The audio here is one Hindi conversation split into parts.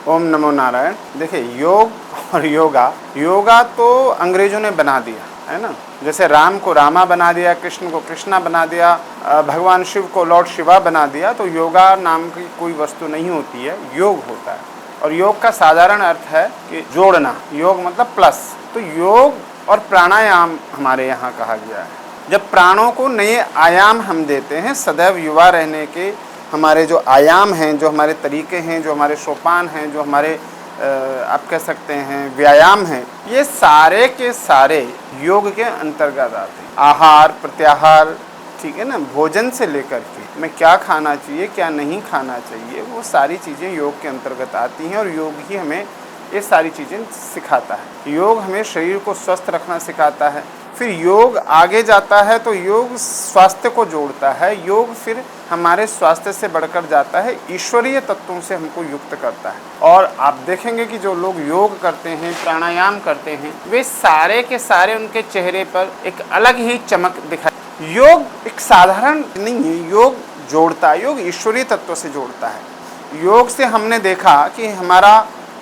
ओम नमो नारायण। देखिए, योग और योगा तो अंग्रेजों ने बना दिया है ना। जैसे राम को रामा बना दिया, कृष्ण को कृष्णा बना दिया, भगवान शिव को लॉर्ड शिवा बना दिया। तो योगा नाम की कोई वस्तु नहीं होती है, योग होता है। और योग का साधारण अर्थ है कि जोड़ना, योग मतलब प्लस। तो योग और प्राणायाम हमारे यहाँ कहा गया है। जब प्राणों को नए आयाम हम देते हैं, सदैव युवा रहने के हमारे जो आयाम हैं, जो हमारे तरीके हैं, जो हमारे सोपान हैं, जो हमारे आप कह सकते हैं व्यायाम हैं, ये सारे के सारे योग के अंतर्गत आते हैं। आहार प्रत्याहार, ठीक है ना, भोजन से लेकर के हमें क्या खाना चाहिए, क्या नहीं खाना चाहिए, वो सारी चीज़ें योग के अंतर्गत आती हैं। और योग ही हमें ये सारी चीज़ें सिखाता है। योग हमें शरीर को स्वस्थ रखना सिखाता है। फिर योग आगे जाता है तो योग स्वास्थ्य को जोड़ता है। योग फिर हमारे स्वास्थ्य से बढ़कर जाता है, ईश्वरीय तत्वों से हमको युक्त करता है। और आप देखेंगे कि जो लोग योग करते हैं, प्राणायाम करते हैं, वे सारे के सारे उनके चेहरे पर एक अलग ही चमक दिखाई। योग एक साधारण नहीं है, योग जोड़ता है, योग ईश्वरीय तत्व से जोड़ता है। योग से हमने देखा कि हमारा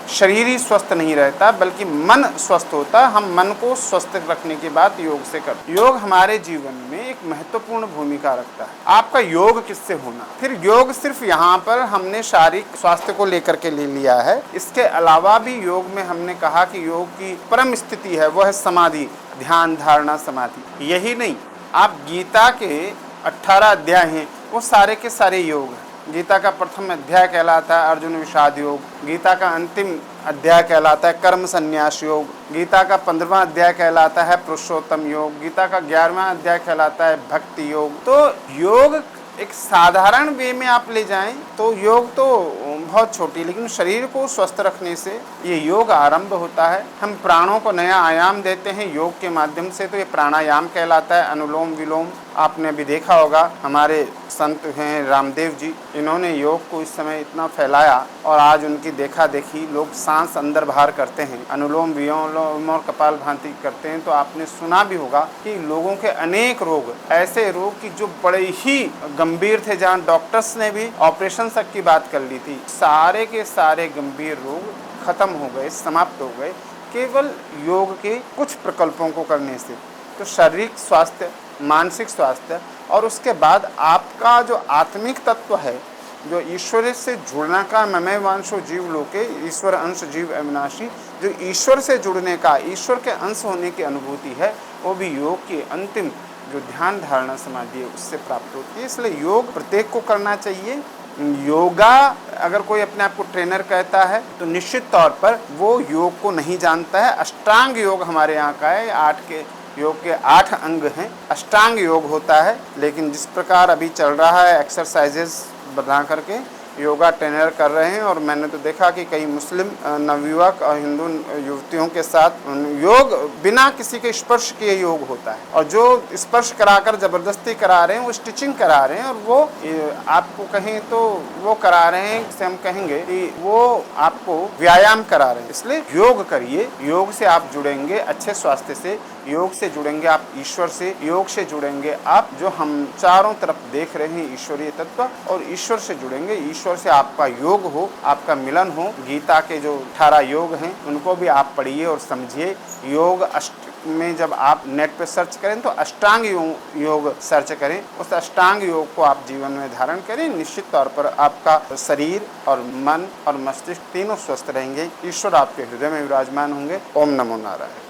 शरीर ही स्वस्थ नहीं रहता, बल्कि मन स्वस्थ होता। हम मन को स्वस्थ रखने की बात योग से करते। योग हमारे जीवन में एक महत्वपूर्ण भूमिका रखता है। आपका योग किससे होना, फिर योग सिर्फ यहाँ पर हमने शारीरिक स्वास्थ्य को लेकर के ले लिया है। इसके अलावा भी योग में हमने कहा कि योग की परम स्थिति है, वह है समाधि, ध्यान, धारणा, समाधि। यही नहीं, आप गीता के 18 अध्याय हैं, वो सारे के सारे योग हैं। गीता का प्रथम अध्याय कहलाता है अर्जुन विषाद योग, गीता का अंतिम अध्याय कहलाता है कर्म संन्यास योग, गीता का 15वां अध्याय कहलाता है पुरुषोत्तम योग, गीता का 11वां अध्याय कहलाता है भक्ति योग। तो योग एक साधारण वे में आप ले जाएं तो योग तो बहुत छोटी, लेकिन शरीर को स्वस्थ रखने से ये योग आरंभ होता है। हम प्राणों को नया आयाम देते हैं योग के माध्यम से, तो ये प्राणायाम कहलाता है, अनुलोम विलोम। आपने भी देखा होगा, हमारे संत हैं रामदेव जी, इन्होंने योग को इस समय इतना फैलाया और आज उनकी देखा देखी लोग सांस अंदर बाहर करते हैं, अनुलोम विलोम और कपाल भांति करते हैं। तो आपने सुना भी होगा कि लोगों के अनेक रोग, ऐसे रोग कि जो बड़े ही गंभीर थे, जहाँ डॉक्टर्स ने भी ऑपरेशन तक की बात कर ली थी, सारे के सारे गंभीर रोग खत्म हो गए, समाप्त हो गए, केवल योग के कुछ प्रकल्पों को करने से। तो शारीरिक स्वास्थ्य, मानसिक स्वास्थ्य, और उसके बाद आपका जो आत्मिक तत्व है, जो ईश्वर से जुड़ना का, ममे वांशो जीव लोके ईश्वर अंश जीव अविनाशी, जो ईश्वर से जुड़ने का, ईश्वर के अंश होने की अनुभूति है, वो भी योग की अंतिम जो ध्यान धारणा समाधि है उससे प्राप्त होती है। इसलिए योग प्रत्येक को करना चाहिए। योगा अगर कोई अपने आप को ट्रेनर कहता है तो निश्चित तौर पर वो योग को नहीं जानता है। अष्टांग योग हमारे यहाँ का है, 8 के योग के 8 अंग हैं, अष्टांग योग होता है। लेकिन जिस प्रकार अभी चल रहा है, एक्सरसाइजेस बना करके योगा ट्रेनर कर रहे हैं, और मैंने तो देखा कि कई मुस्लिम नवयुवक और हिंदू युवतियों के साथ योग बिना किसी के स्पर्श किए योग होता है, और जो स्पर्श कराकर जबरदस्ती करा रहे हैं वो स्टिचिंग करा रहे हैं, और वो आपको कहें तो वो करा रहे हैं, जिसे हम कहेंगे कि वो आपको व्यायाम करा रहे हैं। इसलिए योग करिए, योग से आप जुड़ेंगे अच्छे स्वास्थ्य से, योग से जुड़ेंगे आप ईश्वर से, योग से जुड़ेंगे आप जो हम चारों तरफ देख रहे हैं ईश्वरीय तत्व, और ईश्वर से जुड़ेंगे, ईश्वर से आपका योग हो, आपका मिलन हो। गीता के जो 18 योग हैं उनको भी आप पढ़िए और समझिए। योग में जब आप नेट पे सर्च करें तो अष्टांग योग सर्च करें, उस अष्टांग योग को आप जीवन में धारण करें। निश्चित तौर पर आपका शरीर और मन और मस्तिष्क तीनों स्वस्थ रहेंगे, ईश्वर आपके हृदय में विराजमान होंगे। ओम नमो नारायण।